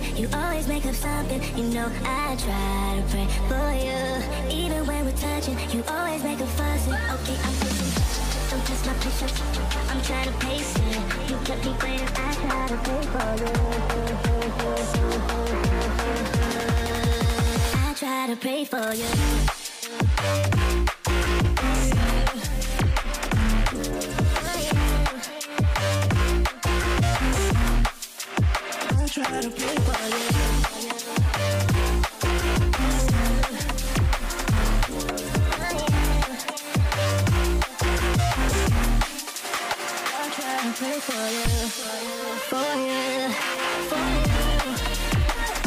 nothing, you always make up something. You know I try to pray for you. Even when we're touching, you always make a fuss. Okay, I'm patient, don't test my patience. I'm trying to pace it. You kept me waiting, I try to pray for you. I try to pray for you. Try to play for you. I'll try to play for you, for you, for you.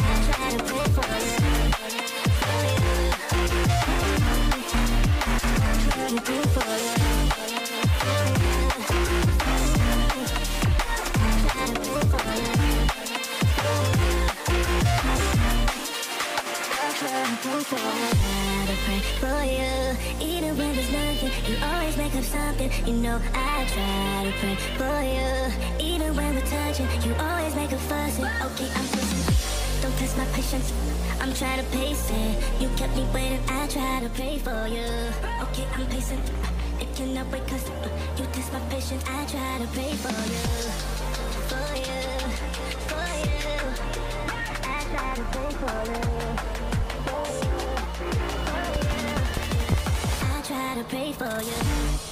I'll try to play for you, for you. I'll try to play for you, for you. I'll try to play for you. Gotta pray for you. Even when there's nothing, you always make up something. You know I try to pray for you. Even when we're touching, you always make a fuss. Okay, I'm patient, don't test my patience. I'm trying to pace it. You kept me waiting, I try to pray for you. Okay, I'm patient, it cannot wait cause you test my patience. I try to pray for you, for you, for you. I try to pray for you. I try to pray for you.